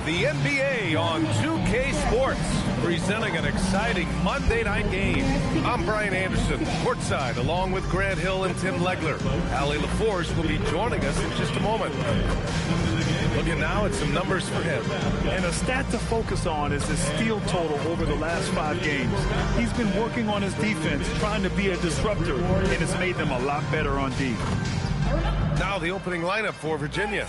the NBA on 2K Sports, presenting an exciting Monday night game. I'm Brian Anderson, courtside, along with Grant Hill and Tim Legler. Allie LaForce will be joining us in just a moment. Looking now at some numbers for him. And a stat to focus on is his steal total over the last 5 games. He's been working on his defense, trying to be a disruptor, and it's made them a lot better on D. Now the opening lineup for Virginia.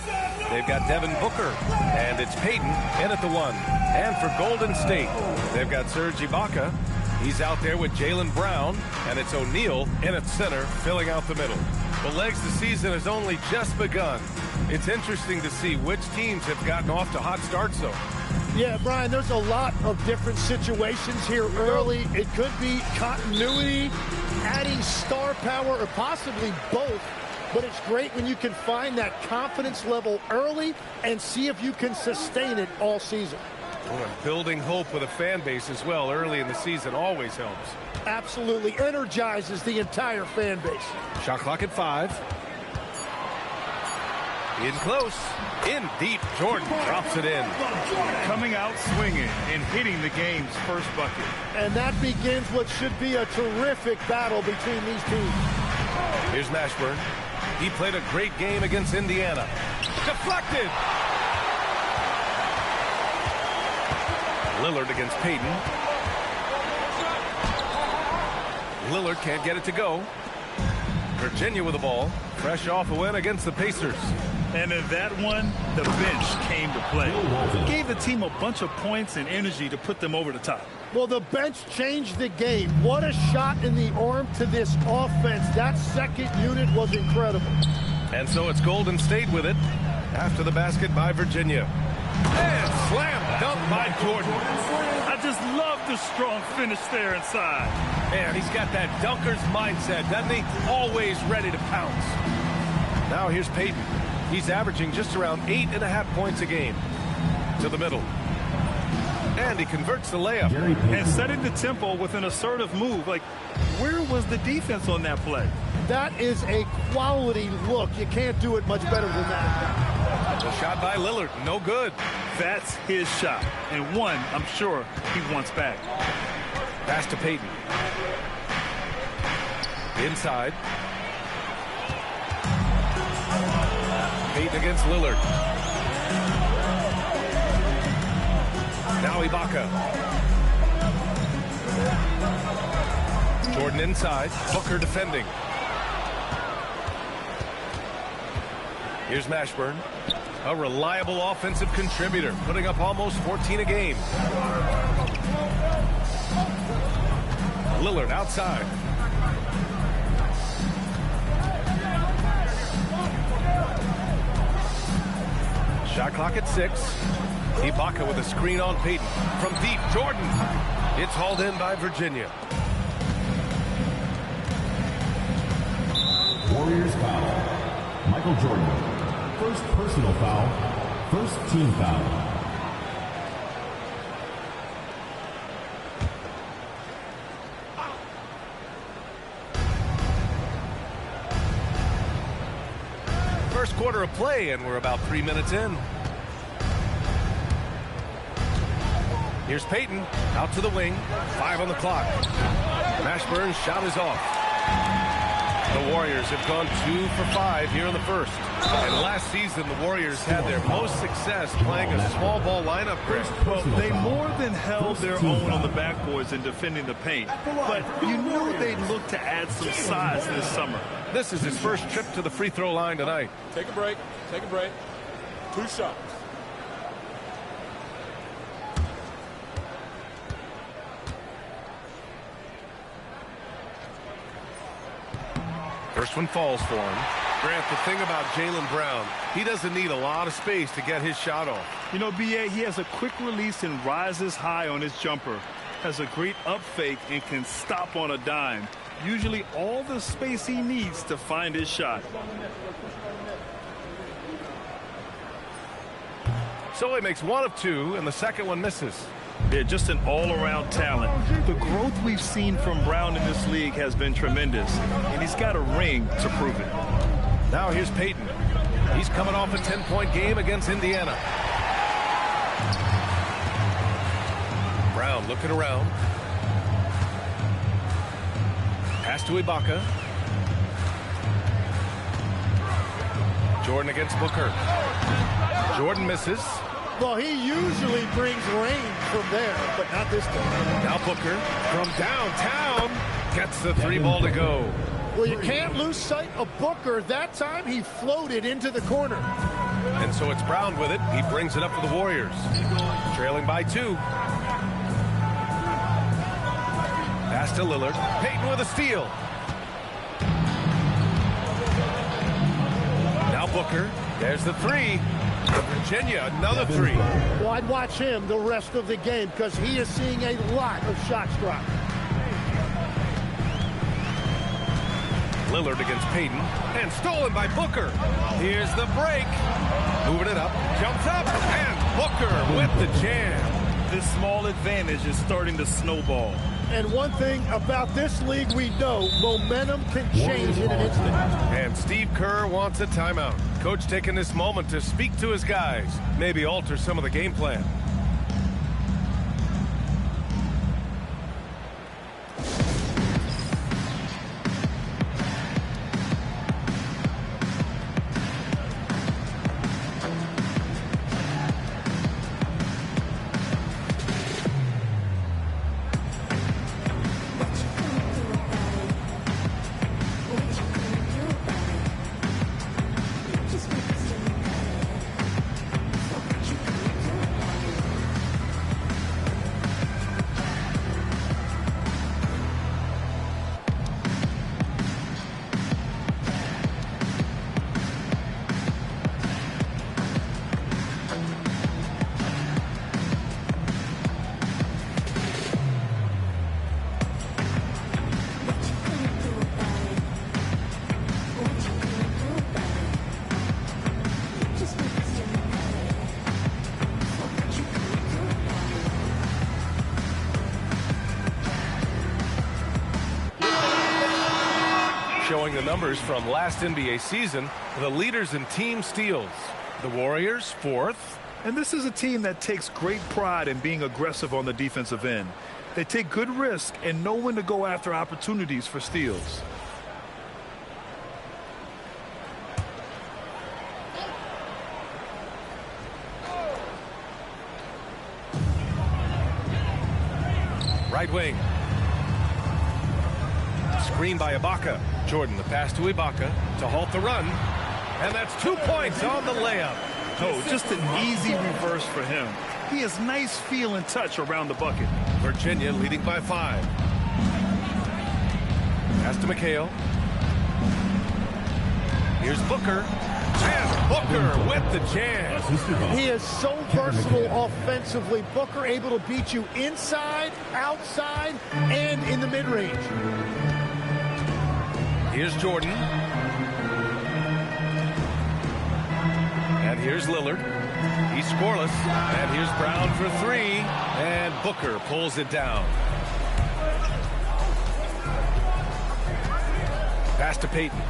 They've got Devin Booker, and it's Payton in at the 1. And for Golden State, they've got Serge Ibaka. He's out there with Jaylen Brown, and it's O'Neal in at center, filling out the middle. But legs, the season has only just begun. It's interesting to see which teams have gotten off to hot starts, though. Yeah, Brian, there's a lot of different situations here early. It could be continuity, adding star power, or possibly both. But it's great when you can find that confidence level early and see if you can sustain it all season. Well, building hope with a fan base as well early in the season always helps. Absolutely energizes the entire fan base. Shot clock at 5. In close, in deep, Jordan drops it in. Coming out swinging and hitting the game's first bucket. And that begins what should be a terrific battle between these teams. Here's Mashburn. He played a great game against Indiana. Deflected! Lillard against Payton. Lillard can't get it to go. Virginia with the ball. Fresh off a win against the Pacers. And in that one, the bench came to play. Gave the team a bunch of points and energy to put them over the top. Well, the bench changed the game. What a shot in the arm to this offense. That second unit was incredible. And so it's Golden State with it after the basket by Virginia. And slam dunk by Jordan. I just love the strong finish there inside. Man, he's got that dunker's mindset, doesn't he? Always ready to pounce. Now here's Payton. He's averaging just around 8.5 points a game. To the middle. And he converts the layup. And setting the tempo with an assertive move. Like, where was the defense on that play? That is a quality look. You can't do it much better than that. The shot by Lillard, no good. That's his shot. And one, I'm sure, he wants back. Pass to Payton. Inside. Payton against Lillard. Now Ibaka. Jordan inside. Booker defending. Here's Mashburn. A reliable offensive contributor, putting up almost 14 a game. Lillard outside. Shot clock at 6. Ibaka with a screen on Payton. From deep, Jordan. It's hauled in by Virginia. Warriors foul. Michael Jordan. First personal foul. First team foul. First quarter of play, and we're about 3 minutes in. Here's Payton, out to the wing, 5 on the clock. Mashburn's shot is off. The Warriors have gone 2 for 5 here in the first. And last season, the Warriors had their most success playing a small ball lineup. Well, they more than held their own on the backboards in defending the paint. But you knew they'd look to add some size this summer. This is his first trip to the free throw line tonight. Take a break. Take a break. 2 shots. First one falls for him. Grant, the thing about Jaylen Brown, he doesn't need a lot of space to get his shot off. You know, B.A., he has a quick release and rises high on his jumper. Has a great up fake and can stop on a dime. Usually all the space he needs to find his shot. So he makes 1 of 2, and the second one misses. Yeah, just an all-around talent. The growth we've seen from Brown in this league has been tremendous, and he's got a ring to prove it. Now here's Payton. He's coming off a 10-point game against Indiana. Brown looking around. Pass to Ibaka. Jordan against Booker. Jordan misses. Well, he usually brings rain from there, but not this time. Now Booker from downtown gets the 3 ball to go. Well, you can't lose sight of Booker. That time he floated into the corner. And so it's Brown with it. He brings it up for the Warriors. Trailing by 2. Pass to Lillard. Payton with a steal. Now Booker. There's the 3. Virginia, another 3. Well, I'd watch him the rest of the game because he is seeing a lot of shots drop. Lillard against Payton, and stolen by Booker. Here's the break. Moving it up, jumps up, and Booker with the jam. This small advantage is starting to snowball. And one thing about this league we know, momentum can change in an instant. And Steve Kerr wants a timeout. Coach taking this moment to speak to his guys, maybe alter some of the game plan. Showing the numbers from last NBA season, the leaders in team steals. The Warriors, 4th. And this is a team that takes great pride in being aggressive on the defensive end. They take good risk and know when to go after opportunities for steals. Right wing. Screen by Ibaka. Jordan, the pass to Ibaka to halt the run. And that's 2 points on the layup. Oh, just an easy reverse for him. He has nice feel and touch around the bucket. Virginia leading by 5. Pass to McHale. Here's Booker. And Booker with the jam. He is so versatile offensively. Booker able to beat you inside, outside, and in the mid-range. Here's Jordan. And here's Lillard. He's scoreless. And here's Brown for 3. And Booker pulls it down. Pass to Payton.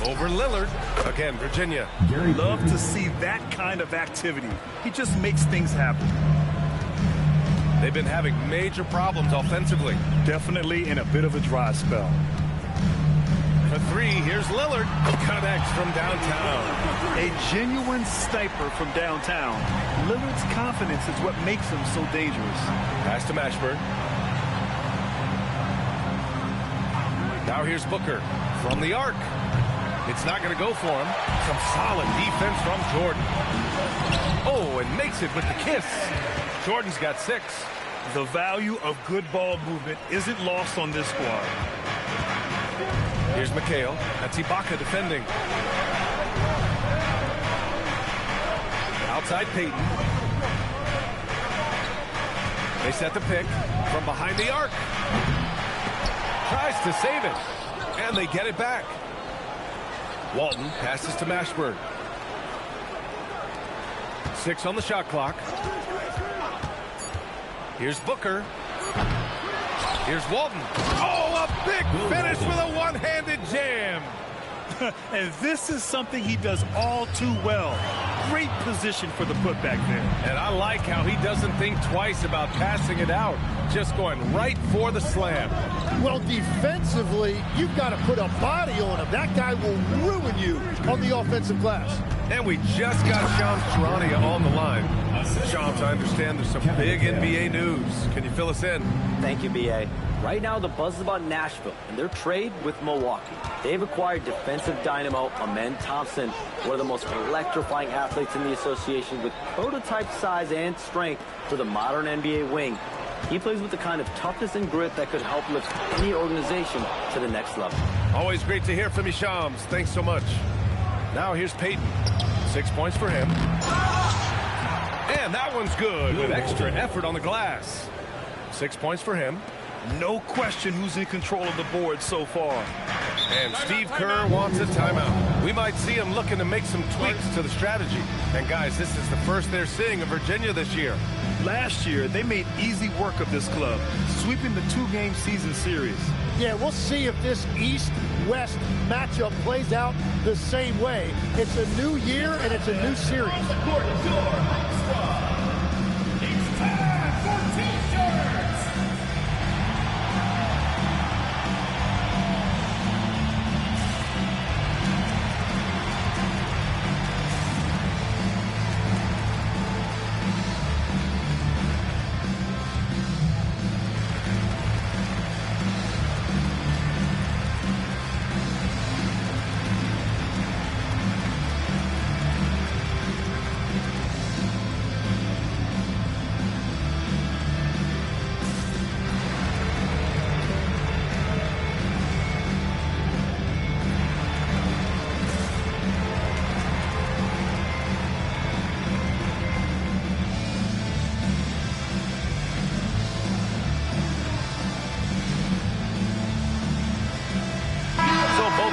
Over Lillard. Again, Virginia. Love to see that kind of activity. He just makes things happen. They've been having major problems offensively. Definitely in a bit of a dry spell. For 3, here's Lillard. Connects from downtown. A genuine sniper from downtown. Lillard's confidence is what makes him so dangerous. Pass to Mashburn. Now here's Booker from the arc. It's not going to go for him. Some solid defense from Jordan. Oh, and makes it with the kiss. Jordan's got 6. The value of good ball movement isn't lost on this squad. Here's McHale. That's Ibaka defending. Outside Payton. They set the pick from behind the arc. Tries to save it. And they get it back. Walton passes to Mashburn. 6 on the shot clock. Here's Booker. Here's Walton. Oh, a big finish with a one-handed jam. And this is something he does all too well. Great position for the putback there. And I like how he doesn't think twice about passing it out, just going right for the slam. Well, defensively, you've got to put a body on him. That guy will ruin you on the offensive glass. And we just got Shams Charania on the line. Shams, I understand there's some big NBA news. Can you fill us in? Thank you, B.A. Right now, the buzz is about Nashville and their trade with Milwaukee. They've acquired defensive dynamo Amen Thompson, one of the most electrifying athletes in the association with prototype size and strength for the modern NBA wing. He plays with the kind of toughness and grit that could help lift any organization to the next level. Always great to hear from you, Shams. Thanks so much. Now here's Payton. 6 points for him. And that one's good with extra effort on the glass. 6 points for him. No question who's in control of the board so far. And Steve Kerr wants a timeout. We might see him looking to make some tweaks to the strategy. And guys, this is the first they're seeing of Virginia this year. Last year, they made easy work of this club, sweeping the two-game season series. Yeah, we'll see if this East-West matchup plays out the same way. It's a new year and it's a new series. It's time for T-shirts.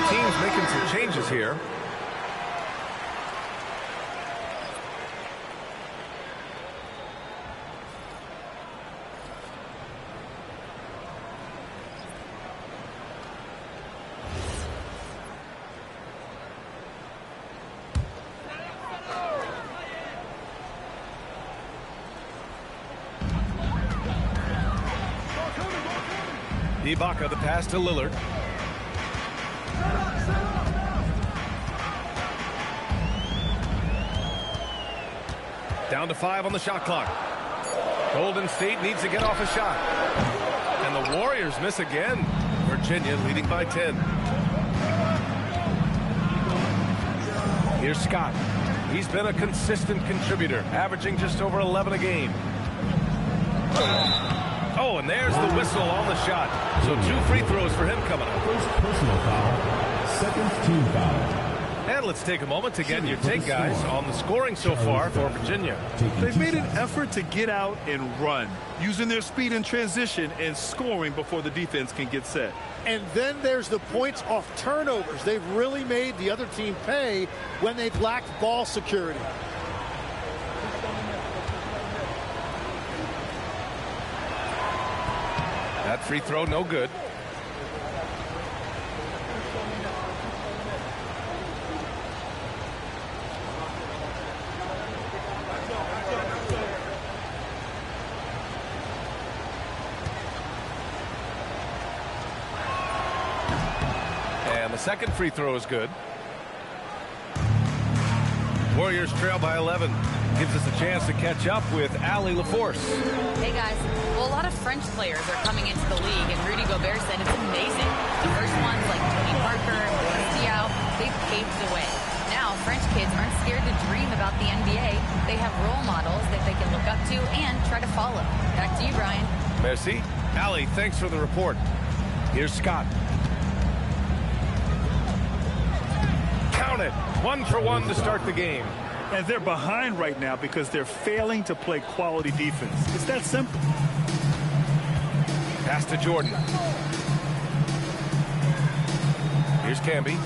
Teams making some changes here. Ibaka, the pass to Lillard. Down to 5 on the shot clock. Golden State needs to get off a shot. And the Warriors miss again. Virginia leading by 10. Here's Scott. He's been a consistent contributor, averaging just over 11 a game. Oh, and there's the whistle on the shot. So 2 free throws for him coming up. First personal foul, second team foul. And let's take a moment to get your take, guys, on the scoring so far for Virginia. They've made an effort to get out and run, using their speed in transition and scoring before the defense can get set. And then there's the points off turnovers. They've really made the other team pay when they've lacked ball security. That free throw, no good. The second free throw is good. Warriors trail by 11. Gives us a chance to catch up with Allie LaForce. Hey guys, well, a lot of French players are coming into the league, and Rudy Gobert said it's amazing. The first ones like Tony Parker and Boris Diaw, they've paved the way. Now French kids aren't scared to dream about the NBA. They have role models that they can look up to and try to follow. Back to you, Brian. Merci. Allie, thanks for the report. Here's Scott. Count it. 1 for 1 to start the game. And they're behind right now because they're failing to play quality defense. It's that simple. Pass to Jordan. Here's Camby.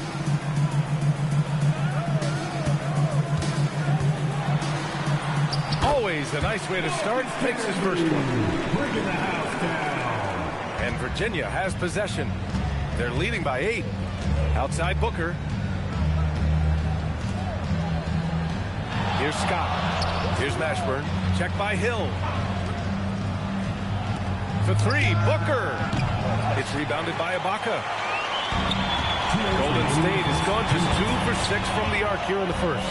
Always a nice way to start. Takes his first one. Bringing the house down. And Virginia has possession. They're leading by 8. Outside Booker. Here's Scott. Here's Mashburn. Check by Hill. For three, Booker. It's rebounded by Ibaka. Golden State has gone just 2 for 6 from the arc here in the first.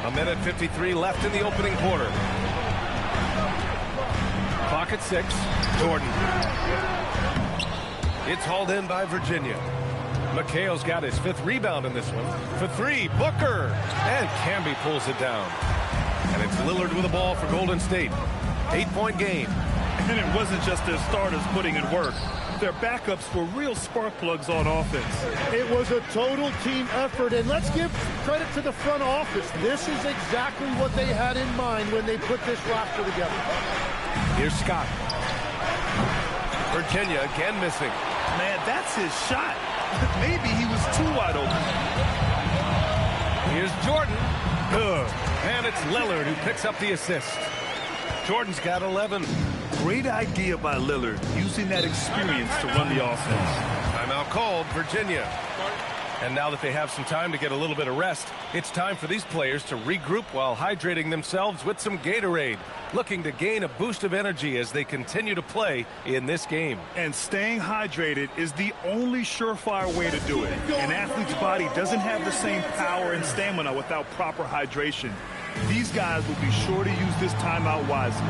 A minute 53 left in the opening quarter. Clock at 6. Jordan. It's hauled in by Virginia. McHale's got his 5th rebound in this one. For three, Booker. And Camby pulls it down. And it's Lillard with the ball for Golden State. 8-point game. And it wasn't just their starters putting in work. Their backups were real spark plugs on offense. It was a total team effort, and let's give credit to the front office. This is exactly what they had in mind when they put this roster together. Here's Scott. Virginia again missing. Man, that's his shot. Maybe he was too wide open. Here's Jordan. Good. And it's Lillard who picks up the assist. Jordan's got 11. Great idea by Lillard, using that experience to run the offense. Timeout called, Virginia. And now that they have some time to get a little bit of rest, it's time for these players to regroup while hydrating themselves with some Gatorade, looking to gain a boost of energy as they continue to play in this game. And staying hydrated is the only surefire way to do it. An athlete's body doesn't have the same power and stamina without proper hydration. These guys will be sure to use this timeout wisely.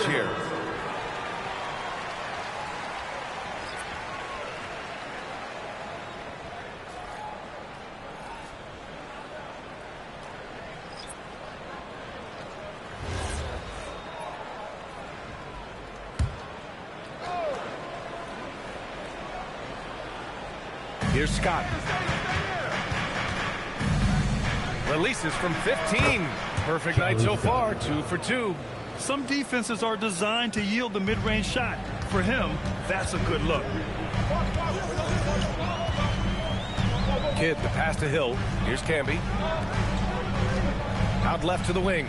Here. Here's Scott. Releases from 15. Perfect night so far, 2 for 2. Some defenses are designed to yield the mid-range shot. For him, that's a good look. Kidd, the pass to Hill. Here's Camby. Out left to the wing.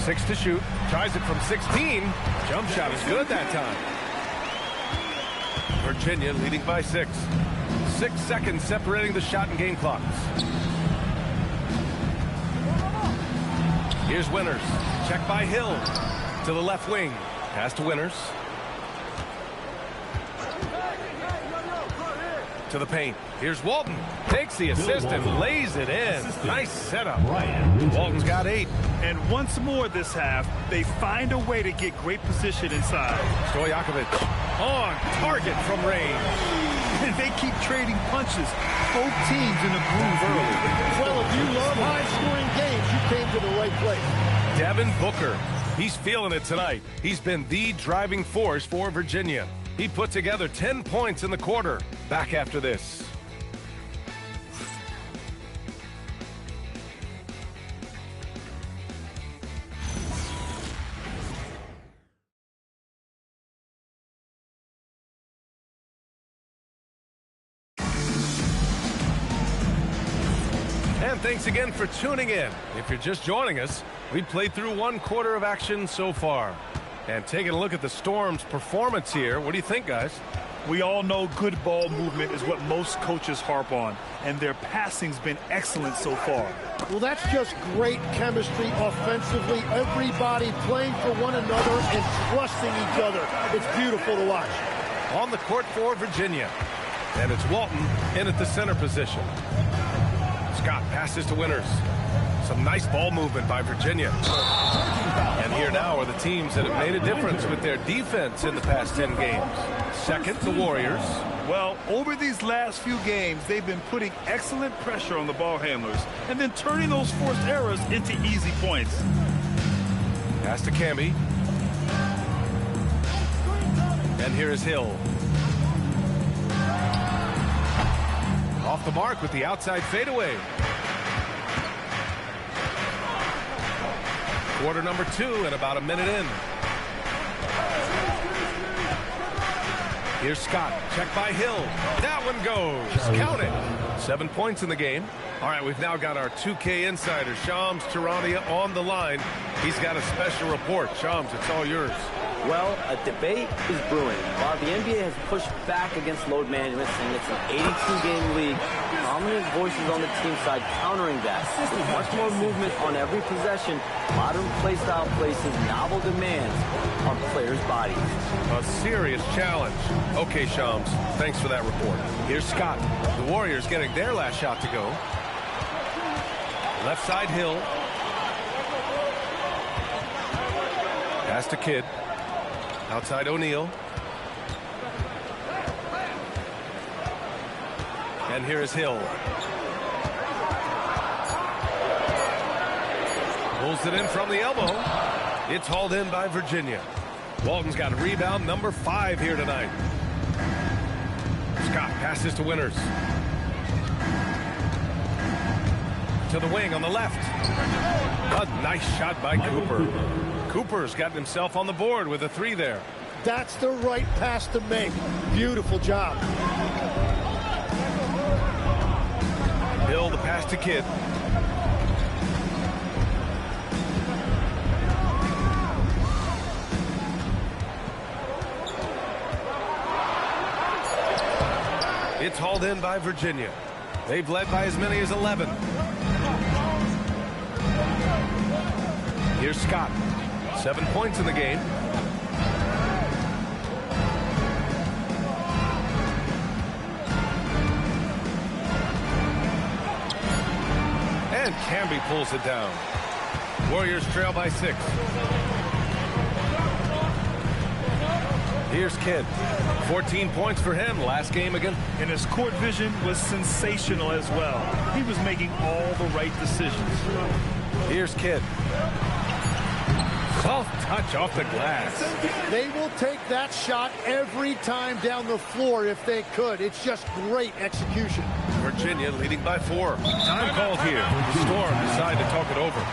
6 to shoot. Tries it from 16. Jump shot is good that time. Virginia leading by 6. 6 seconds separating the shot and game clocks. Here's Winters. Check by Hill. To the left wing. Pass to Winters. To the paint. Here's Walton. Takes the assist and lays it in. Nice setup. Walton's got 8. And once more this half, they find a way to get great position inside. Stojakovic on target from range. And they keep trading punches. Both teams in a groove early. Well, if you love high-scoring games, you came to the right place. Devin Booker. He's feeling it tonight. He's been the driving force for Virginia. He put together 10 points in the quarter. Back after this. And thanks again for tuning in. If you're just joining us, we've played through 1 quarter of action so far. And taking a look at the Storm's performance here, what do you think, guys? We all know good ball movement is what most coaches harp on, and their passing's been excellent so far. Well, that's just great chemistry offensively. Everybody playing for one another and trusting each other. It's beautiful to watch. On the court for Virginia. And it's Walton in at the center position. Scott passes to Winters. Some nice ball movement by Virginia. And here now are the teams that have made a difference with their defense in the past 10 games. Second, the Warriors. Well, over these last few games, they've been putting excellent pressure on the ball handlers and then turning those forced errors into easy points. Pass to Camby. And here is Hill. Off the mark with the outside fadeaway. Quarter number 2 and about a minute in. Here's Scott. Check by Hill. That one goes. Count it. 7 points in the game. All right, we've now got our 2K insider, Shams Charania, on the line. He's got a special report. Shams, it's all yours. Well, a debate is brewing. While the NBA has pushed back against load management, saying it's an 82-game league, prominent voices on the team side countering that. With much more movement on every possession, modern play style places novel demands on players' bodies. A serious challenge. Okay, Shams, thanks for that report. Here's Scott. The Warriors getting their last shot to go. Left side, Hill. Pass to Kidd. Outside O'Neal. And here is Hill. Pulls it in from the elbow. It's hauled in by Virginia. Walton's got rebound number 5 here tonight. Scott passes to Winters. To the wing on the left. A nice shot by Cooper. Cooper's gotten himself on the board with a 3 there. That's the right pass to make. Beautiful job. Hill, the pass to Kidd. It's hauled in by Virginia. They've led by as many as 11. Here's Scott. 7 points in the game. And Camby pulls it down. Warriors trail by 6. Here's Kidd. 14 points for him last game again. And his court vision was sensational as well. He was making all the right decisions. Here's Kidd. Soft touch off the glass. They will take that shot every time down the floor if they could. It's just great execution. Virginia leading by 4. Time called here. The Storm decide to talk it over.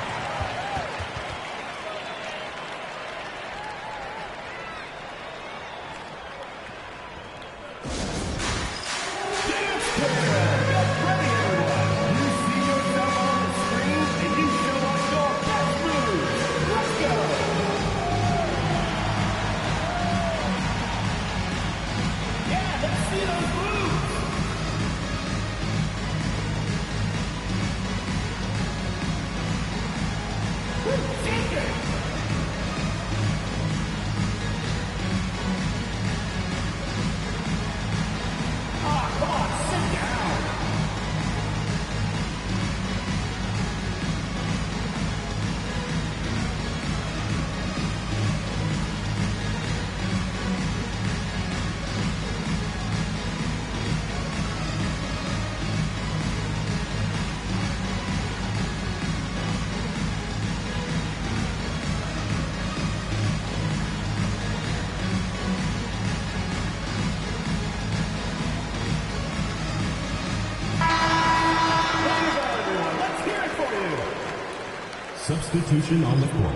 Substitution on the court.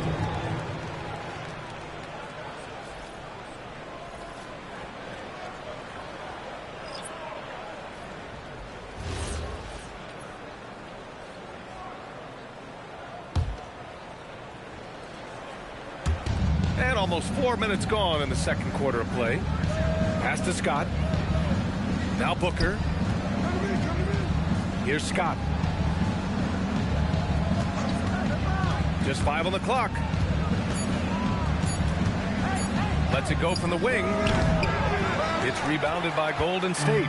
And almost 4 minutes gone in the second quarter of play. Pass to Scott. Now Booker. Here's Scott. Just 5 on the clock. Lets it go from the wing. It's rebounded by Golden State.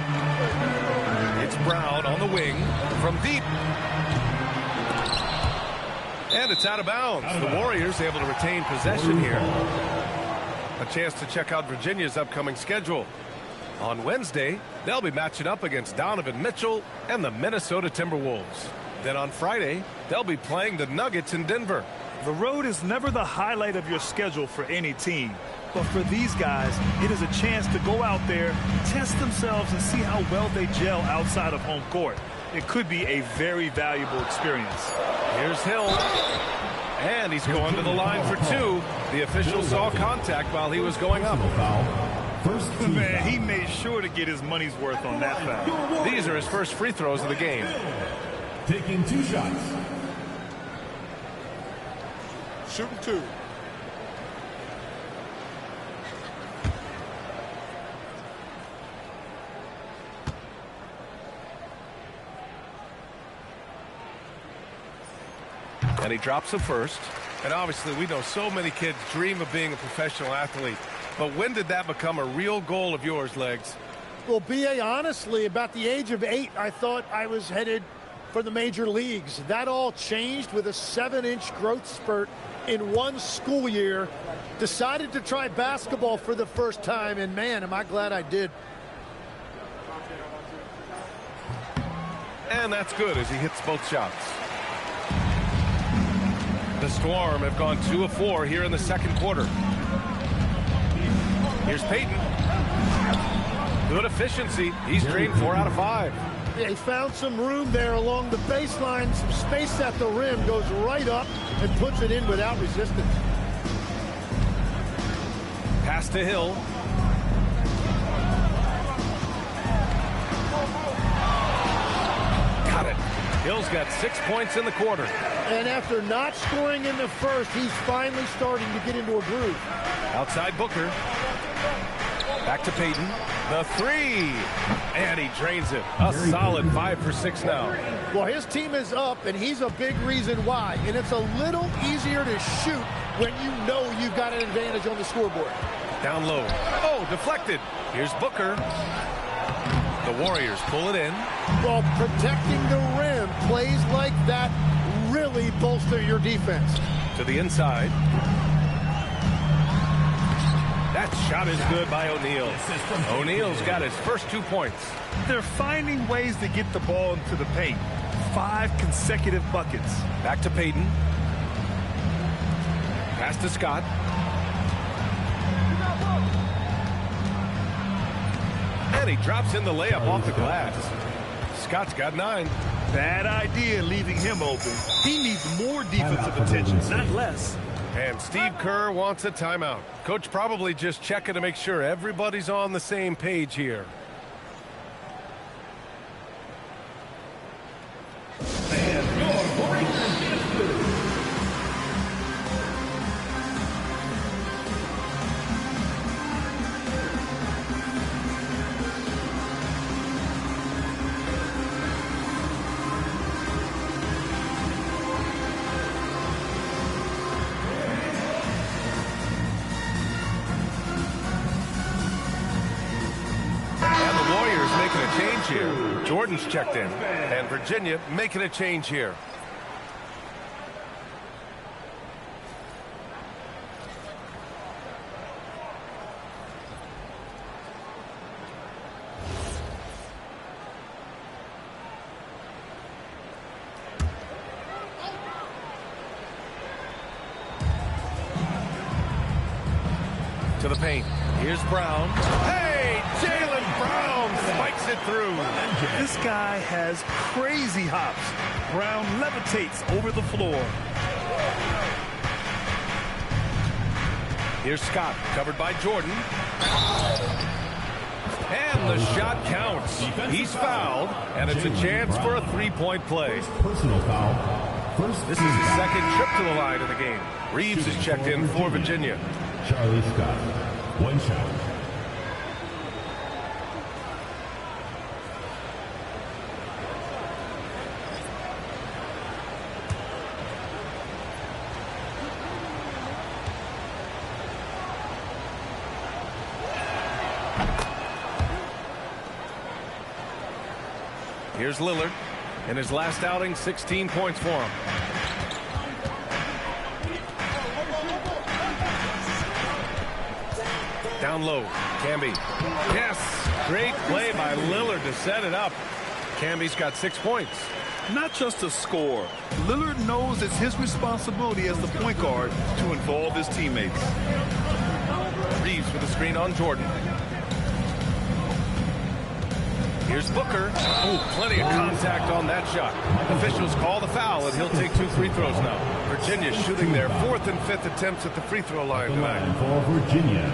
It's Brown on the wing from deep. And it's out of bounds. The Warriors able to retain possession here. A chance to check out Virginia's upcoming schedule. On Wednesday, they'll be matching up against Donovan Mitchell and the Minnesota Timberwolves. Then on Friday, they'll be playing the Nuggets in Denver. The road is never the highlight of your schedule for any team. But for these guys, it is a chance to go out there, test themselves, and see how well they gel outside of home court. It could be a very valuable experience. Here's Hill. And he's going to the line for two. The official saw contact while he was going up. Man, he made sure to get his money's worth on that foul. These are his first free throws of the game. Taking 2 shots. Shooting 2. And he drops the first. And obviously we know so many kids dream of being a professional athlete. But when did that become a real goal of yours, Legs? Well, B.A., honestly, about the age of 8, I thought I was headed for the major leagues. That all changed with a 7-inch growth spurt in one school year. Decided to try basketball for the first time, and man, am I glad I did. And that's good as he hits both shots. The Storm have gone 2 of 4 here in the second quarter. Here's Payton. Good efficiency. He's drained 4 out of 5. Yeah, he found some room there along the baseline. Some space at the rim. Goes right up and puts it in without resistance. Pass to Hill. Got it. Hill's got 6 points in the quarter. And after not scoring in the first, he's finally starting to get into a groove. Outside Booker. Back to Payton. The 3. And he drains it. A solid 5 for 6 now. Well, his team is up, and he's a big reason why. And it's a little easier to shoot when you know you've got an advantage on the scoreboard. Down low. Oh, deflected. Here's Booker. The Warriors pull it in. Well, protecting the rim, plays like that really bolster your defense. To the inside. That shot is good by O'Neal. O'Neal's got his first 2 points. They're finding ways to get the ball into the paint. 5 consecutive buckets. Back to Payton. Pass to Scott. And he drops in the layup off the glass. Scott's got 9. Bad idea leaving him open. He needs more defensive attention, not less. And Steve Kerr wants a timeout. Coach probably just checking to make sure everybody's on the same page here. Here. Jordan's checked in, and Virginia making a change here. To the paint. Here's Brown. Hey, Jaylen Brown spikes it through. This guy has crazy hops. Brown levitates over the floor. Here's Scott, covered by Jordan. And the shot counts. He's fouled, and it's a chance for a 3-point play. Personal foul. This is his second trip to the line in the game. Reeves is checked in for Virginia. Charlie Scott. 1 shot. Here's Lillard. In his last outing, 16 points for him. Down low, Camby. Yes, great play by Lillard to set it up. Camby's got 6 points. Not just a score. Lillard knows it's his responsibility as the point guard to involve his teammates. Reeves with a screen on Jordan. Here's Booker. Oh, plenty of contact on that shot. Officials call the foul, and he'll take 2 free throws now. Virginia shooting their 4th and 5th attempts at the free throw line tonight. For Virginia,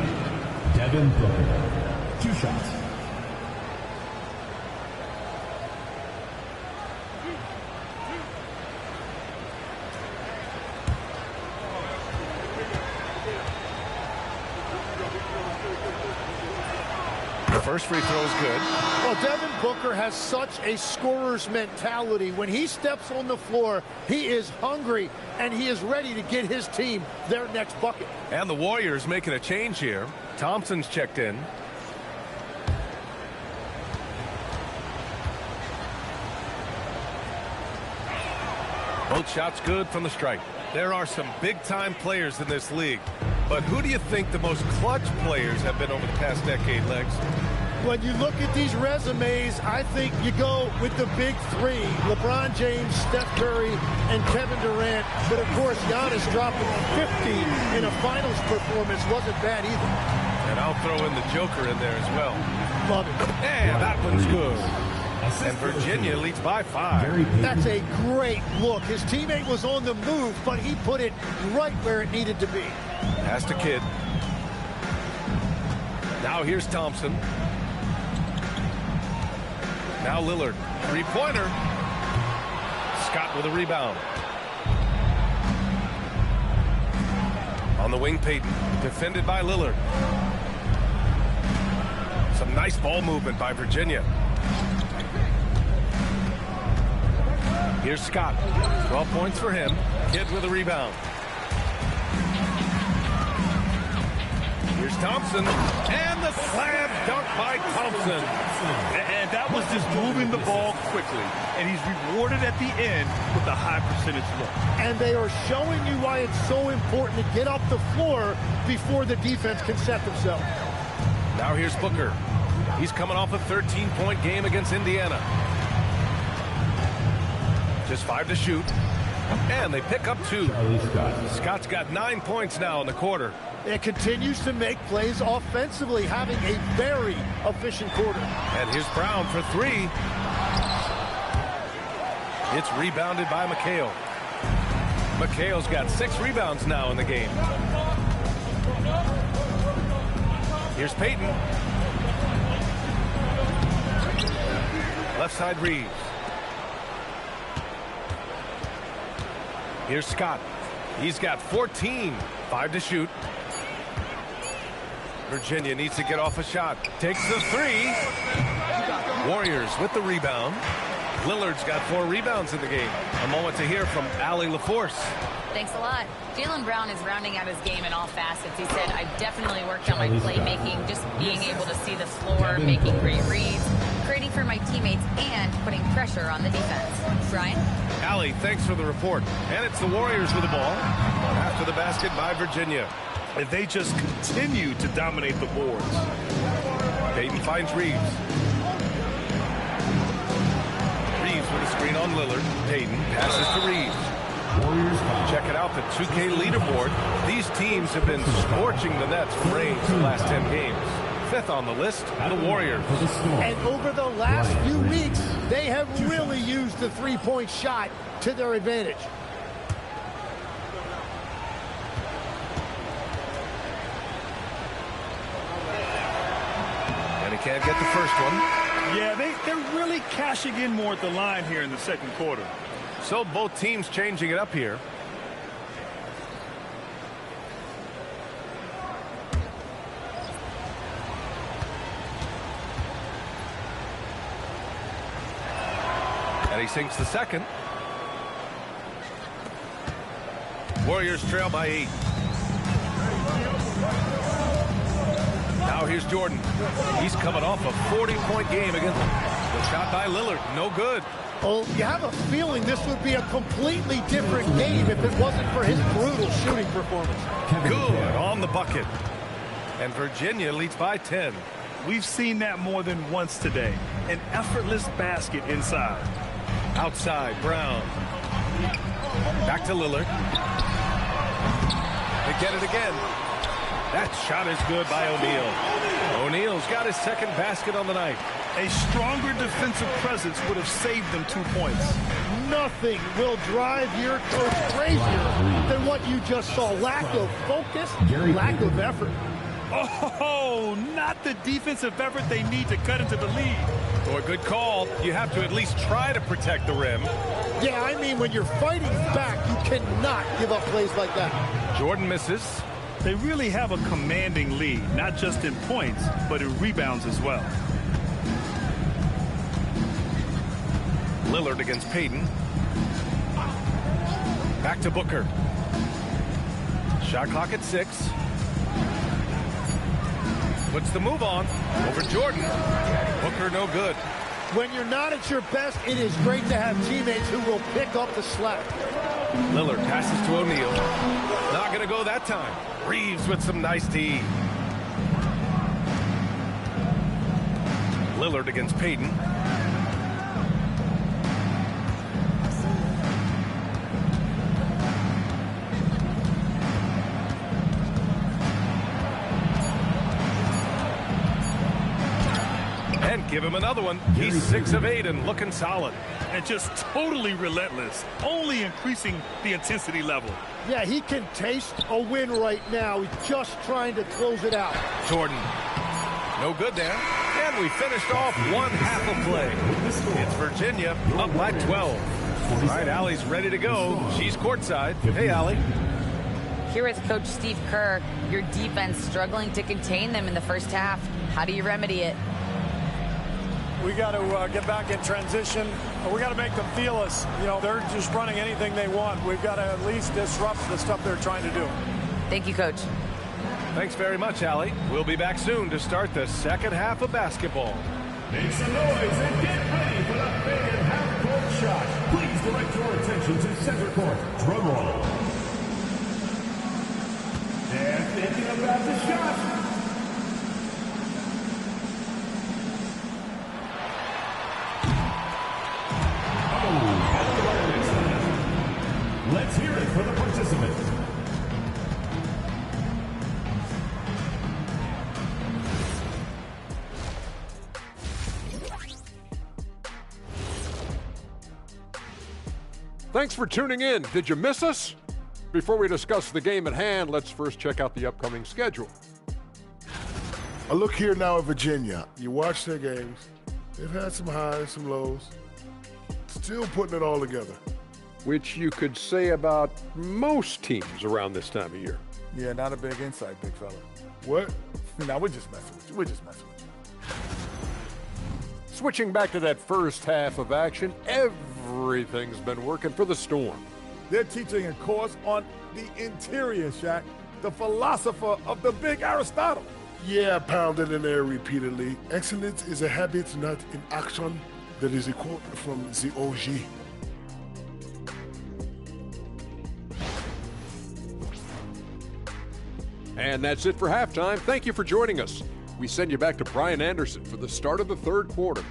Devin Booker. 2 shots. First free throw is good. Well, Devin Booker has such a scorer's mentality. When he steps on the floor, he is hungry, and he is ready to get his team their next bucket. And the Warriors making a change here. Thompson's checked in. Both shots good from the stripe. There are some big-time players in this league. But who do you think the most clutch players have been over the past decade, Legs? When you look at these resumes, I think you go with the big 3. LeBron James, Steph Curry, and Kevin Durant. But, of course, Giannis dropping 50 in a finals performance wasn't bad either. And I'll throw in the Joker in there as well. Love it. And that one's good. And Virginia leads by 5. That's a great look. His teammate was on the move, but he put it right where it needed to be. Pass to Kidd. Now here's Thompson. Now Lillard. 3-pointer. Scott with a rebound. On the wing, Payton. Defended by Lillard. Some nice ball movement by Virginia. Here's Scott. 12 points for him. Kidd with a rebound. Here's Thompson. And the slam dunk by Thompson. And that was just moving the ball quickly. And he's rewarded at the end with a high percentage look. And they are showing you why it's so important to get off the floor before the defense can set themselves. Now here's Booker. He's coming off a 13-point game against Indiana. Just 5 to shoot. And they pick up 2. Scott's got 9 points now in the quarter. It continues to make plays offensively, having a very efficient quarter. And here's Brown for 3. It's rebounded by McHale. McHale's got 6 rebounds now in the game. Here's Payton. Left side Reeves. Here's Scott. He's got 14. 5 to shoot. Virginia needs to get off a shot. Takes the 3. Warriors with the rebound. Lillard's got 4 rebounds in the game. A moment to hear from Allie LaForce. Thanks a lot. Jaylen Brown is rounding out his game in all facets. He said, I've definitely worked on my playmaking, just being able to see the floor, making great reads, creating for my teammates, and putting pressure on the defense. Brian? Allie, thanks for the report. And it's the Warriors with the ball. After the basket by Virginia. And they just continue to dominate the boards. Payton finds Reeves. Reeves with a screen on Lillard. Payton passes to Reeves. Check it out, the 2K leaderboard. These teams have been scorching the Nets from range the last 10 games. 5th on the list, the Warriors. And over the last few weeks, they have really used the three-point shot to their advantage. And he can't get the first one. Yeah, they're really cashing in more at the line here in the second quarter. So both teams changing it up here. And he sinks the second. Warriors trail by 8. Now here's Jordan. He's coming off a 40-point game against them. The shot by Lillard, no good. Oh, you have a feeling this would be a completely different game if it wasn't for his brutal shooting performance. Good on the bucket. And Virginia leads by 10. We've seen that more than once today. An effortless basket inside. Outside, Brown. Back to Lillard. They get it again. That shot is good by O'Neal. O'Neal's got his second basket on the night. A stronger defensive presence would have saved them 2 points. Nothing will drive your coach crazier than what you just saw. Lack of focus, lack of effort. Oh, not the defensive effort they need to cut into the lead. Or a good call. You have to at least try to protect the rim. Yeah, I mean, when you're fighting back, you cannot give up plays like that. Jordan misses. They really have a commanding lead, not just in points, but in rebounds as well. Lillard against Payton. Back to Booker. Shot clock at 6. Puts the move on over Jordan. Booker no good. When you're not at your best, it is great to have teammates who will pick up the slack. Lillard passes to O'Neal. Not going to go that time. Reeves with some nice D. Lillard against Payton. And give him another one. He's 6 of 8 and looking solid. And just totally relentless, only increasing the intensity level. Yeah, he can taste a win right now. He's just trying to close it out. Jordan. No good there. And we finished off one half of play. It's Virginia up by 12. All right, Allie's ready to go. She's courtside. Hey, Allie. Here is Coach Steve Kerr. Your defense struggling to contain them in the first half. How do you remedy it? We got to get back in transition. We got to make them feel us. You know, they're just running anything they want. We've got to at least disrupt the stuff they're trying to do. Thank you, Coach. Thanks very much, Allie. We'll be back soon to start the second half of basketball. Make some noise and get ready for the big and half-court shot. Please direct your attention to center court. Drum roll. They're thinking about the shot. Let's hear it for the participants. Thanks for tuning in. Did you miss us? Before we discuss the game at hand, let's first check out the upcoming schedule. I look here now at Virginia. You watch their games. They've had some highs, some lows. Still putting it all together. Which you could say about most teams around this time of year. Yeah, not a big insight, big fella. What? No, we're just messing with you. We're just messing with you. Switching back to that first half of action, everything's been working for the Storm. They're teaching a course on the interior, Shaq, the philosopher of the big Aristotle. Yeah, pounded in there repeatedly. Excellence is a habit, not an action. That is a quote from the OG. And that's it for halftime. Thank you for joining us. We send you back to Brian Anderson for the start of the third quarter.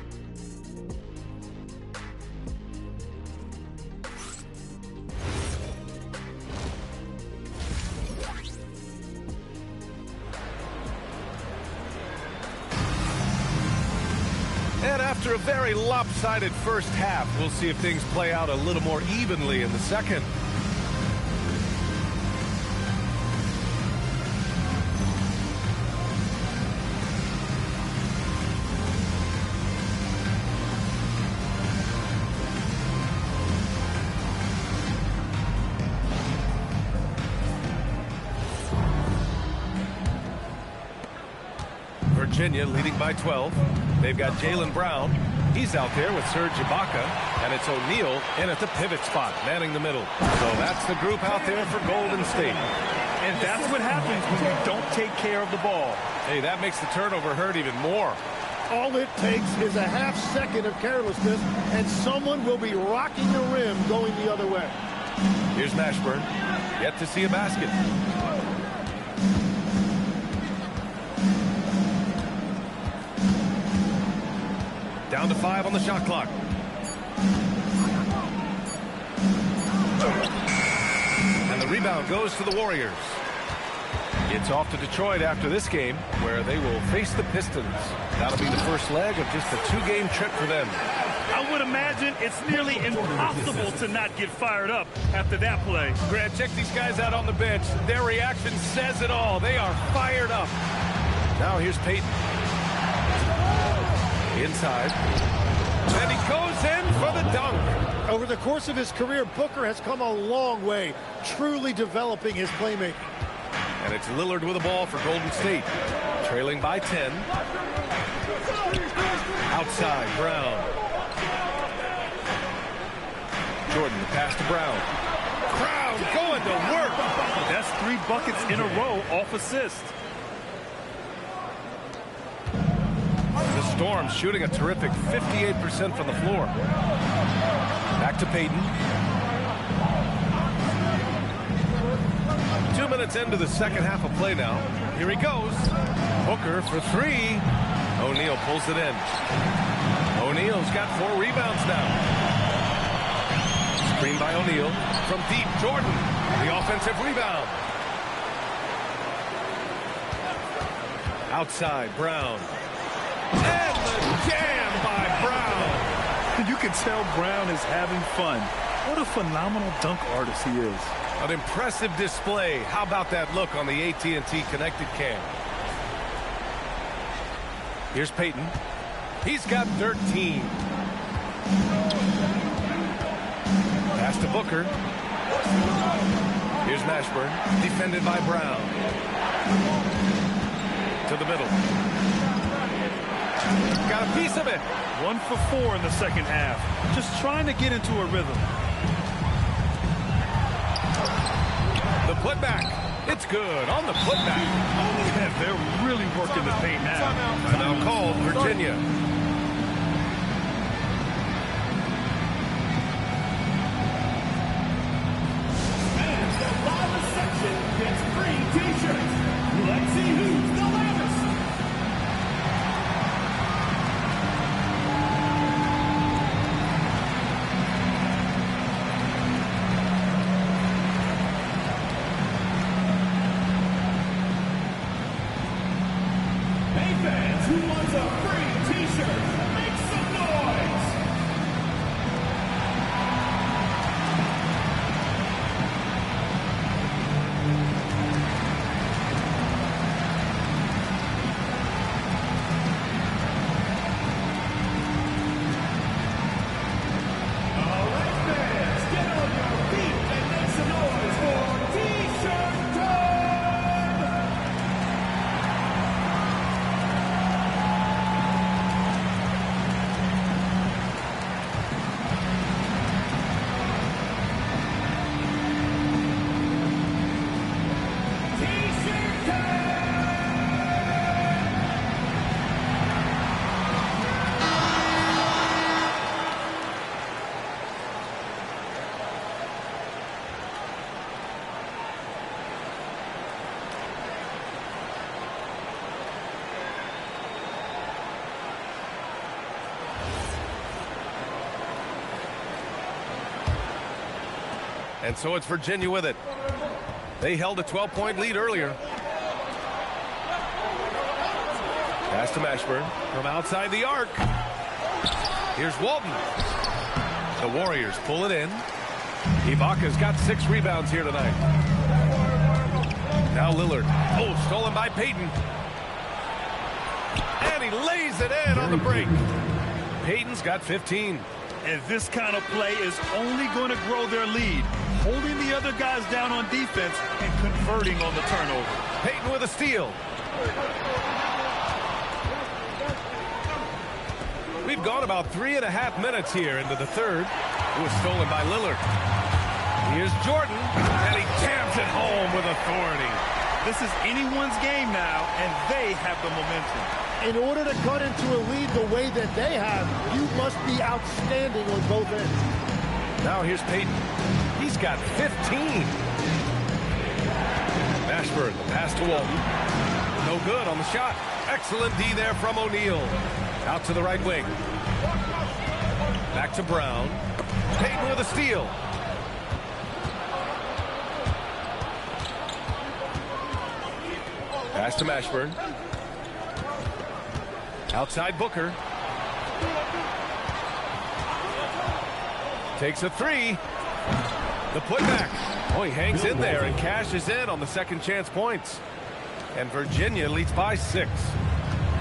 And after a very lopsided first half, we'll see if things play out a little more evenly in the second. Virginia leading by 12. They've got Jaylen Brown. He's out there with Serge Ibaka. And it's O'Neal in at the pivot spot, manning the middle. So that's the group out there for Golden State. And that's what happens when you don't take care of the ball. Hey, that makes the turnover hurt even more. All it takes is a half second of carelessness, and someone will be rocking the rim going the other way. Here's Mashburn. Yet to see a basket. Down to 5 on the shot clock. And the rebound goes to the Warriors. It's off to Detroit after this game, where they will face the Pistons. That'll be the first leg of just a 2-game trip for them. I would imagine it's nearly impossible to not get fired up after that play. Grant, check these guys out on the bench. Their reaction says it all. They are fired up. Now here's Payton. Inside. And he goes in for the dunk. Over the course of his career, Booker has come a long way, truly developing his playmaking. And it's Lillard with the ball for Golden State. Trailing by 10. Outside, Brown. Jordan, the pass to Brown. Brown going to work. That's 3 buckets in a row off assist. The Storm shooting a terrific 58% from the floor. Back to Payton. 2 minutes into the second half of play now. Here he goes. Booker for 3. O'Neal pulls it in. O'Neal's got 4 rebounds now. Screen by O'Neal. From deep, Jordan. The offensive rebound. Outside, Brown. And the jam by Brown. You can tell Brown is having fun. What a phenomenal dunk artist he is. An impressive display. How about that look on the AT&T connected cam? Here's Payton. He's got 13. Pass to Booker. Here's Mashburn. Defended by Brown. To the middle. Got a piece of it. 1 for 4 in the second half. Just trying to get into a rhythm. The putback. It's good on the putback. Yeah, they're really working the paint now. Timeout called, Virginia. And the bottom section gets free T-shirts. Let's see who's the loudest. Hey fans, who wants a free T-shirt? Make some noise! All right, fans, get on your feet and make some noise for T-shirt time! T-shirt And so it's Virginia with it. They held a 12-point lead earlier. Pass to Mashburn from outside the arc. Here's Walton. The Warriors pull it in. Ibaka's got 6 rebounds here tonight. Now Lillard. Oh, stolen by Payton. And he lays it in on the break. Payton's got 15. And this kind of play is only going to grow their lead, holding the other guys down on defense and converting on the turnover. Payton with a steal. We've gone about 3.5 minutes here into the third. It was stolen by Lillard. Here's Jordan, and he jams it home with authority. This is anyone's game now, and they have the momentum. In order to cut into a lead the way that they have, you must be outstanding on both ends. Now here's Payton. He's got 15. Mashburn, the pass to Walton. No good on the shot. Excellent D there from O'Neal. Out to the right wing. Back to Brown. Payton with a steal. Pass to Mashburn. Outside Booker. Takes a three. The putback. Oh, he hangs in there and cashes in on the second chance points. And Virginia leads by 6.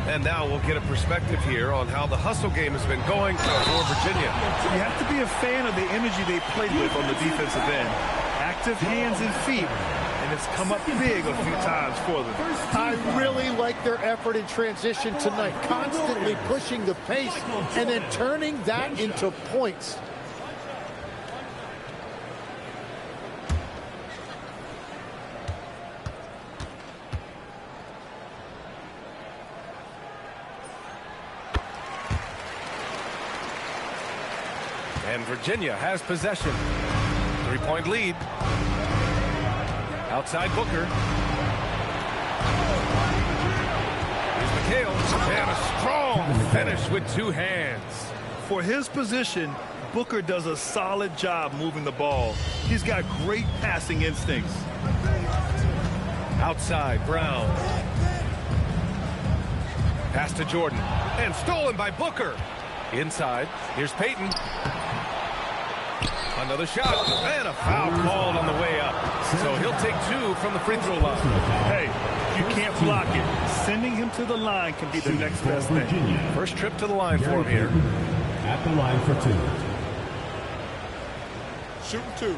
And now we'll get a perspective here on how the hustle game has been going for Virginia. You have to be a fan of the energy they played with on the defensive end. Active hands and feet. And it's come up big a few times for them. I really like their effort in transition tonight, constantly pushing the pace and then turning that into points. And Virginia has possession. 3-point lead. Outside Booker. Here's McHale. And a strong finish with 2 hands. For his position, Booker does a solid job moving the ball. He's got great passing instincts. Outside, Brown. Pass to Jordan. And stolen by Booker. Inside, here's Payton. Another shot, and a foul called on the way up. So he'll take 2 from the free throw line. Hey, you can't block it. Sending him to the line can be the next best thing. First trip to the line for him here. At the line for 2. Shooting 2.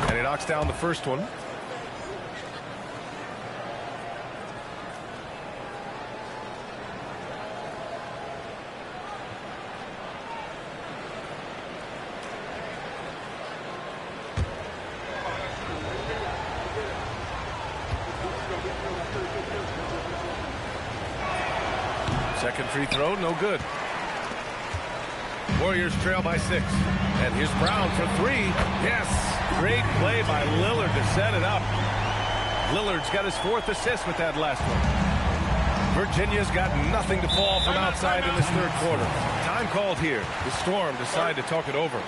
And he knocks down the first one. Second free throw, no good. Warriors trail by 6. And here's Brown for 3. Yes, great play by Lillard to set it up. Lillard's got his 4th assist with that last one. Virginia's got nothing to fall from outside in this third quarter. Time called here. The Storm decide to talk it over.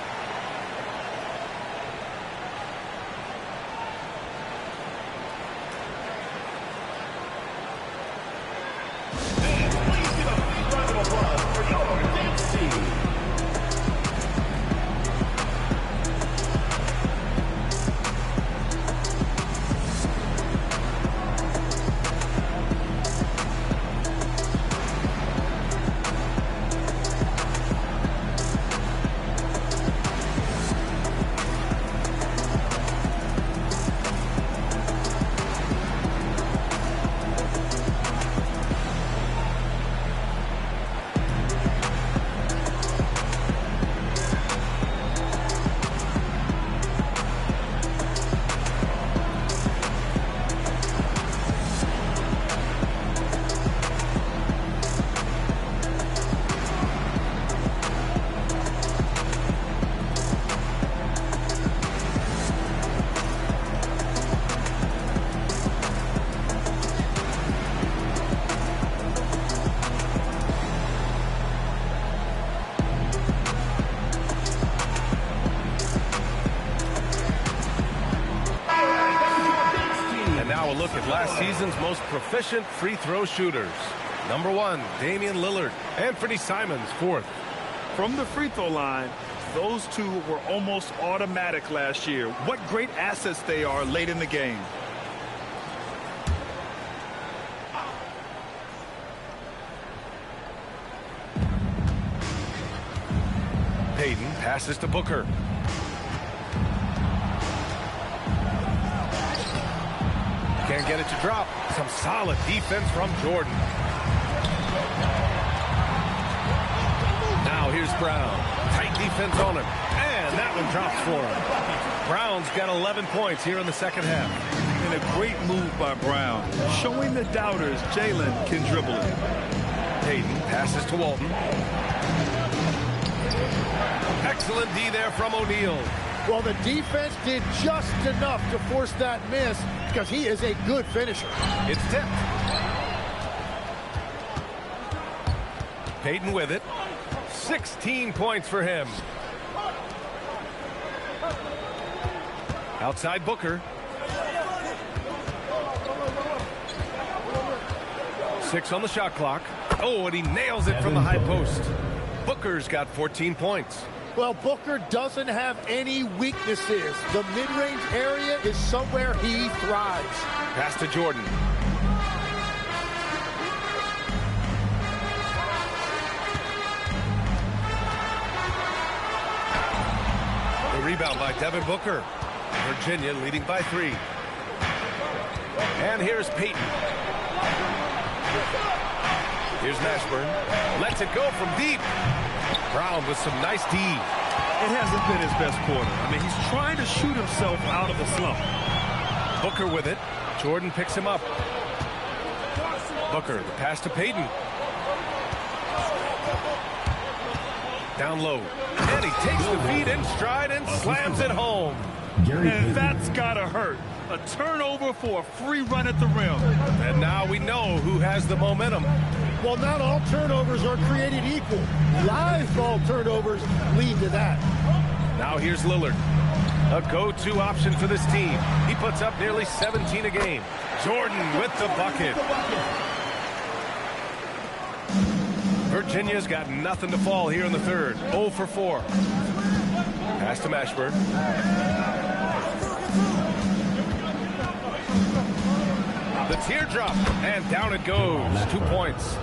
Look at last season's most proficient free throw shooters. Number 1, Damian Lillard. Anthony Simons, 4th. From the free throw line, those 2 were almost automatic last year. What great assets they are late in the game. Payton passes to Booker. Can't get it to drop. Some solid defense from Jordan. Now here's Brown. Tight defense defense on him. And that one drops for him. Brown's got 11 points here in the second half. And a great move by Brown, showing the doubters Jalen can dribble it. Payton passes to Walton. Excellent D there from O'Neal. Well, the defense did just enough to force that miss because he is a good finisher. It's tipped. Payton with it. 16 points for him. Outside Booker. 6 on the shot clock. Oh, and he nails it from the high post. Booker's got 14 points. Well, Booker doesn't have any weaknesses. The mid-range area is somewhere he thrives. Pass to Jordan. The rebound by Devin Booker. Virginia leading by 3. And here's Payton. Here's Mashburn. Lets it go from deep. Brown with some nice D. It hasn't been his best quarter. I mean, he's trying to shoot himself out of a slump. Booker with it. Jordan picks him up. Booker, the pass to Payton. Down low. And he takes the feed in stride and slams it home. And that's gotta hurt. A turnover for a free run at the rim. And now we know who has the momentum. Well, not all turnovers are created equal. Live ball turnovers lead to that. Now here's Lillard. A go-to option for this team. He puts up nearly 17 a game. Jordan with the bucket. Virginia's got nothing to fall here in the third. 0 for 4. Pass to Mashburn. The teardrop, and down it goes. 2 points.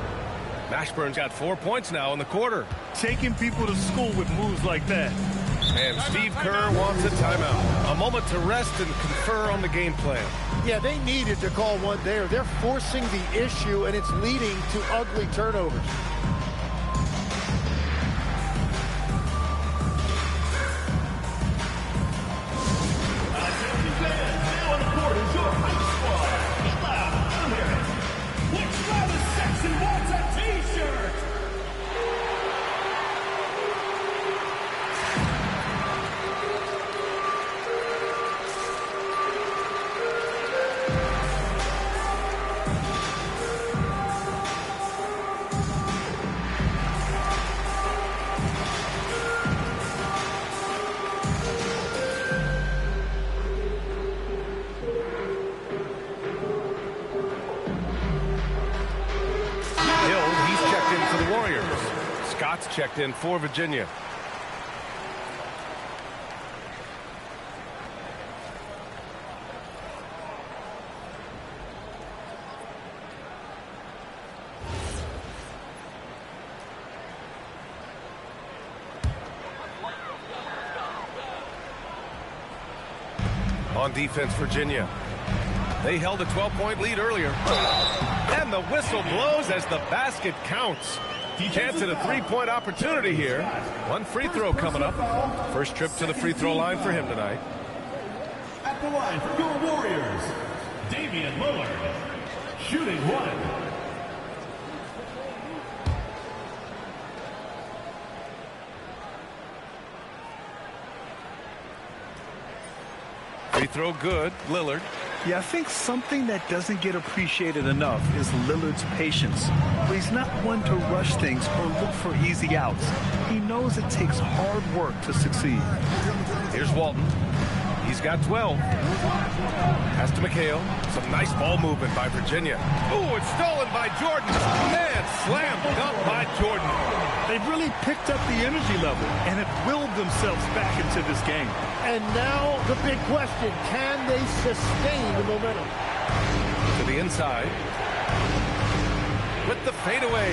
Mashburn's got 4 points now in the quarter. Taking people to school with moves like that. And Steve Kerr wants a timeout. A moment to rest and confer on the game plan. Yeah, they needed to call one there. They're forcing the issue, and it's leading to ugly turnovers. Checked in for Virginia. On defense, Virginia. They held a 12-point lead earlier. And the whistle blows as the basket counts. Chance at a 3-point opportunity here. One free throw coming up. First trip to the free throw line for him tonight. At the line for your Warriors, Damian Lillard, shooting 1. Free throw good, Lillard. Yeah, I think something that doesn't get appreciated enough is Lillard's patience. He's not one to rush things or look for easy outs. He knows it takes hard work to succeed. Here's Walton. He's got 12. Pass to McHale. Some nice ball movement by Virginia. Ooh, it's stolen by Jordan. And slammed up by Jordan. They've really picked up the energy level and have willed themselves back into this game. And now the big question, can they sustain the momentum? To the inside. With the fadeaway.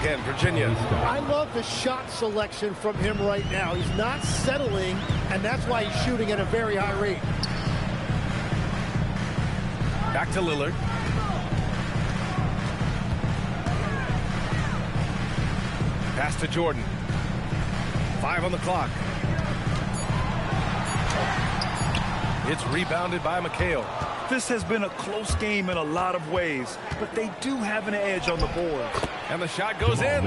Again, Virginia. I love the shot selection from him right now. He's not settling, and that's why he's shooting at a very high rate. Back to Lillard. Pass to Jordan. 5 on the clock. It's rebounded by McHale. This has been a close game in a lot of ways, but they do have an edge on the board. And the shot goes in.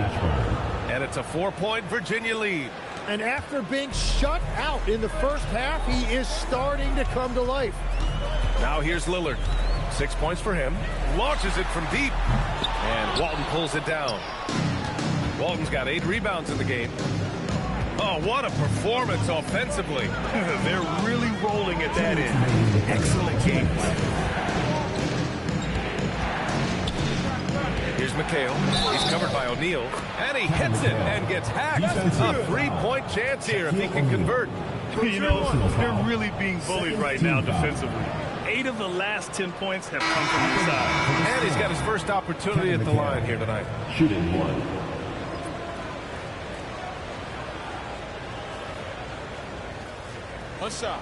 And it's a 4-point Virginia lead. And after being shut out in the first half, he is starting to come to life. Now here's Lillard. 6 points for him. Launches it from deep. And Walton pulls it down. Walton's got 8 rebounds in the game. Oh, what a performance offensively. They're really rolling at that end. Excellent game. Here's McHale. He's covered by O'Neal. And he hits it and gets hacked. A 3-point chance here if he can convert. You know, they're really being bullied right now defensively. 8 of the last 10 points have come from inside. And he's got his first opportunity at the line here tonight. Shooting 1. What's up?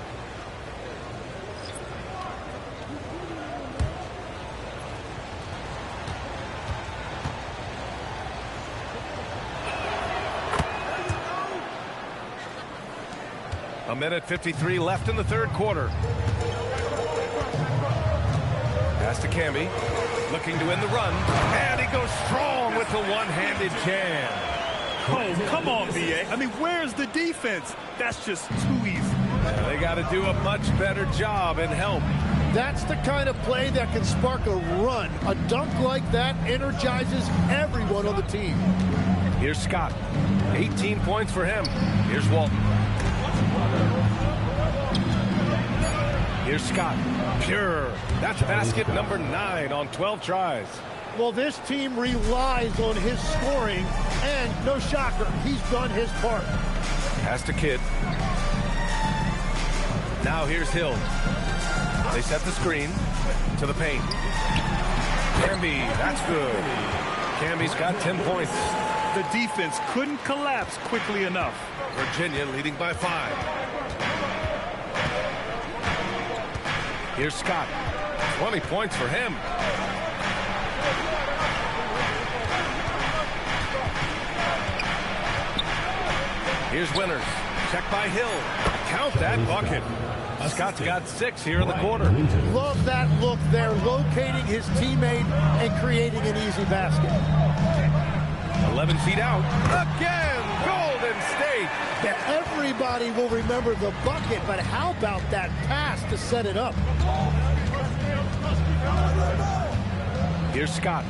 A minute 53 left in the third quarter. Pass to Camby. Looking to win the run. And he goes strong with the one-handed jam. Oh, come on, B.A. I mean, where's the defense? That's just too easy. They got to do a much better job and help. That's the kind of play that can spark a run. A dunk like that energizes everyone on the team. Here's Scott. 18 points for him. Here's Walton. Here's Scott. Pure. That's basket number 9 on 12 tries. Well, this team relies on his scoring, and no shocker, he's done his part. Pass to Kidd. Now here's Hill. They set the screen to the paint. Camby, that's good. Camby's got 10 points. The defense couldn't collapse quickly enough. Virginia leading by 5. Here's Scott. 20 points for him. Here's Winters. Check by Hill. Count that bucket. Scott's got 6 here in the quarter. Love that look there, locating his teammate and creating an easy basket. 11 feet out. Again, Golden State. Yeah, everybody will remember the bucket, but how about that pass to set it up? Here's Scott.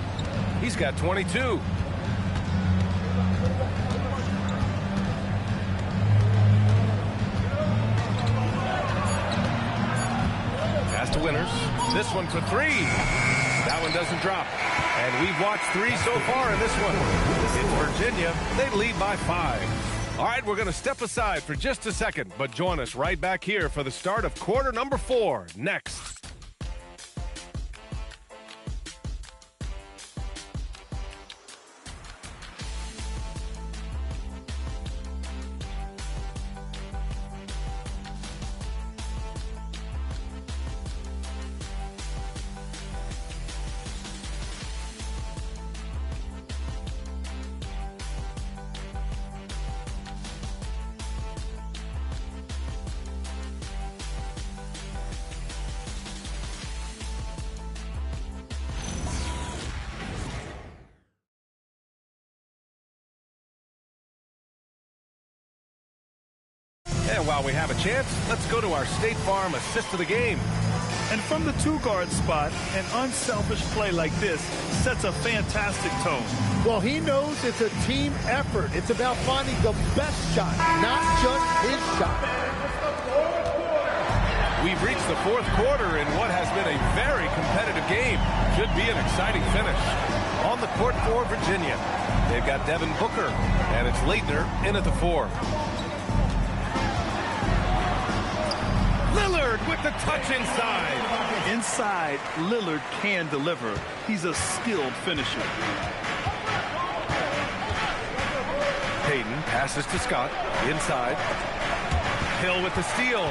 He's got 22. Pass to Winters. This one for 3. That one doesn't drop. And we've watched 3 so far in this one. It's Virginia. They lead by 5. All right, we're going to step aside for just a second, but join us right back here for the start of quarter number 4 next. And while we have a chance, let's go to our State Farm assist of the game. And from the 2-guard spot, an unselfish play like this sets a fantastic tone. Well, he knows it's a team effort. It's about finding the best shot, not just his shot. We've reached the fourth quarter in what has been a very competitive game. Should be an exciting finish. On the court for Virginia, they've got Devin Booker, and it's Leitner in at the 4. Lillard with the touch inside. Inside, Lillard can deliver. He's a skilled finisher. Payton passes to Scott. Inside. Hill with the steal.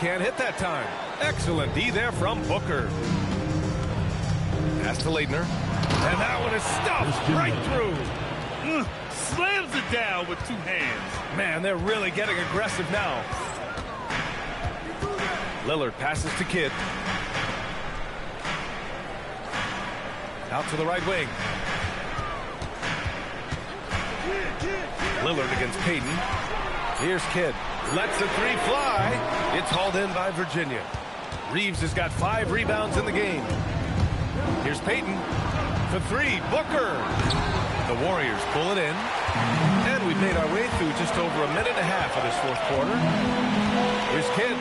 can't hit that time. Excellent D there from Booker. Pass to Leitner. And that one is stuffed right through. Slams it down with 2 hands. Man, they're really getting aggressive now. Lillard passes to Kidd. Out to the right wing. Lillard against Payton. Here's Kidd. Lets the 3 fly. It's hauled in by Virginia. Reeves has got 5 rebounds in the game. Here's Payton. For 3, Booker. The Warriors pull it in. And we've made our way through just over a minute and a half of this 4th quarter. Here's Kidd.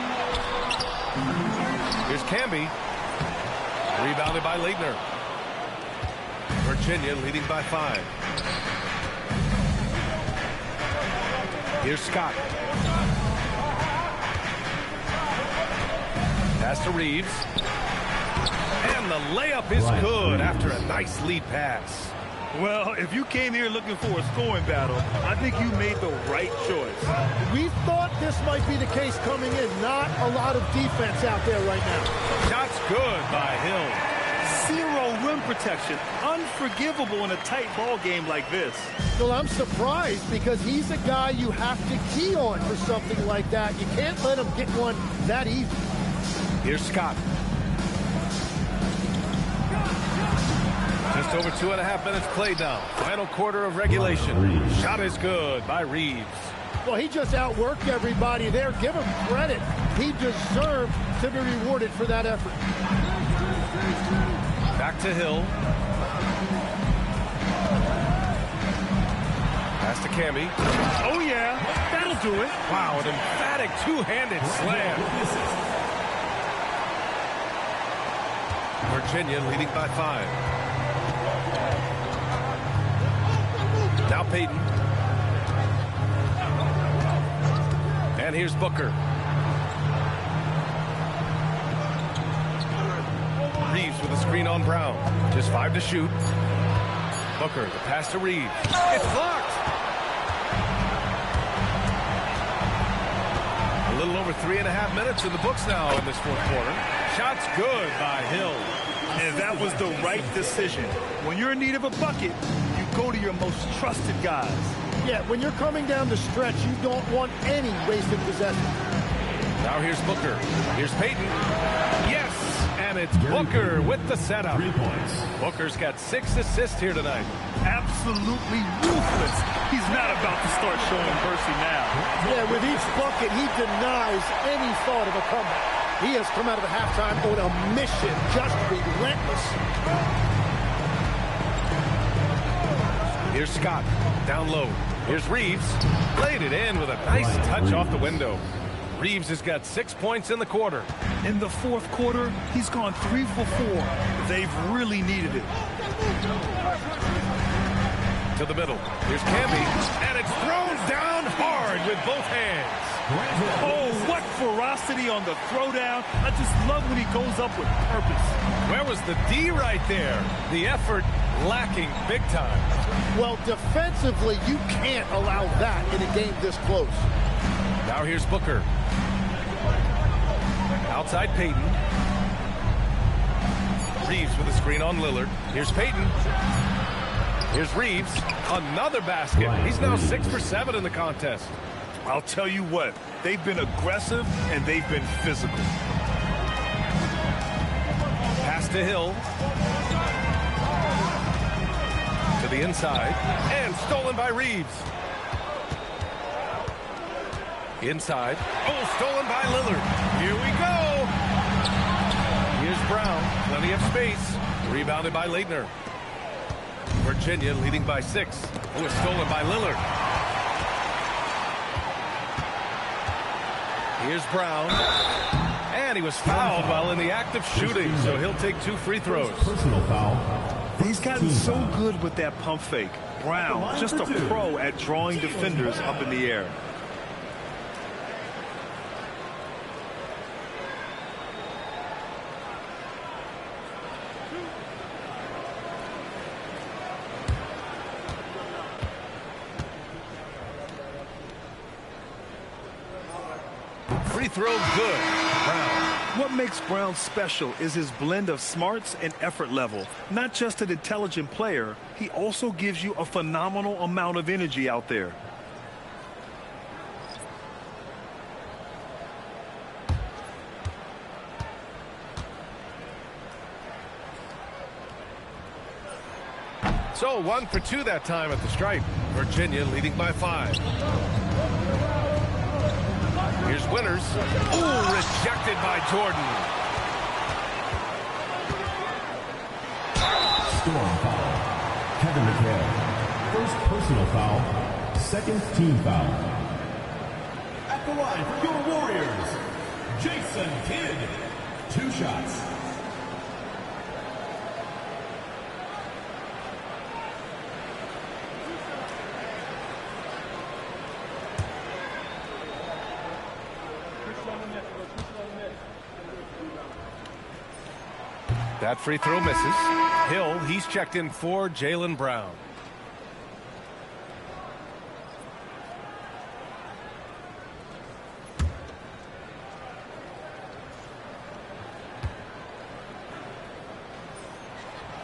Here's Camby. Rebounded by Leitner. Virginia leading by 5. Here's Scott. Pass to Reeves. And the layup is good after a nice lead pass. Well, if you came here looking for a scoring battle, I think you made the right choice. We thought this might be the case coming in. Not a lot of defense out there right now. Shot's good by Hill. 0 rim protection. Unforgivable in a tight ball game like this. Well, I'm surprised because he's a guy you have to key on for something like that. You can't let him get one that easy. Here's Scott. Just over 2.5 minutes played now. Final quarter of regulation. Shot is good by Reeves. Well, he just outworked everybody there. Give him credit. He deserved to be rewarded for that effort. Back to Hill. Pass to Camby. Oh, yeah. That'll do it. Wow, an emphatic 2-handed slam. Virginia leading by 5. Now Payton. And here's Booker. Reeves with a screen on Brown. Just 5 to shoot. Booker, the pass to Reeves. It's blocked. A little over 3.5 minutes in the books now in this 4th quarter. Shot's good by Hill. And that was the right decision. When you're in need of a bucket, you go to your most trusted guys. Yeah, when you're coming down the stretch, you don't want any wasted possession. Now here's Booker. Here's Payton. Yes, and it's Booker with the setup. 3 points. Booker's got 6 assists here tonight. Absolutely ruthless. He's not about to start showing mercy now. Yeah, with each bucket, he denies any thought of a comeback. He has come out of the halftime on a mission, just relentless. Here's Scott, down low. Here's Reeves, laid it in with a nice touch off the window. Reeves has got 6 points in the quarter. In the 4th quarter, he's gone 3 for 4. They've really needed it. To the middle. Here's Camby, and it's thrown down hard with both hands. Oh, what ferocity on the throwdown. I just love when he goes up with purpose. Where was the D right there? The effort lacking big time. Well, defensively, you can't allow that in a game this close. Now here's Booker. Outside Payton. Reeves with a screen on Lillard. Here's Payton. Here's Reeves. Another basket. He's now 6 for 7 in the contest. I'll tell you what, they've been aggressive and they've been physical. Pass to Hill. To the inside. And stolen by Reeves. Inside. Oh, stolen by Lillard. Here we go. Here's Brown. Plenty of space. Rebounded by Leitner. Virginia leading by 6. It was stolen by Lillard. Here's Brown. And he was fouled while in the act of shooting, so he'll take 2 free throws. Personal foul. He's gotten so good with that pump fake. Brown, just a pro at drawing defenders up in the air. free throw good. Brown. What makes Brown special is his blend of smarts and effort level. Not just an intelligent player, he also gives you a phenomenal amount of energy out there. So 1 for 2 that time at the stripe. Virginia leading by 5. Here's Winters. Ooh, rejected by Jordan. Storm foul. Kevin McHale. First personal foul. Second team foul. At the line for your Warriors, Jason Kidd. 2 shots. That free throw misses. Hill, he's checked in for Jaylen Brown.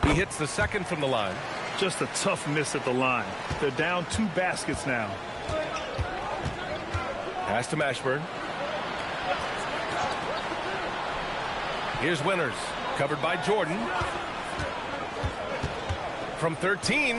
He hits the second from the line. Just a tough miss at the line. They're down 2 baskets now. Pass to Mashburn. Here's Winters. Covered by Jordan. From 13.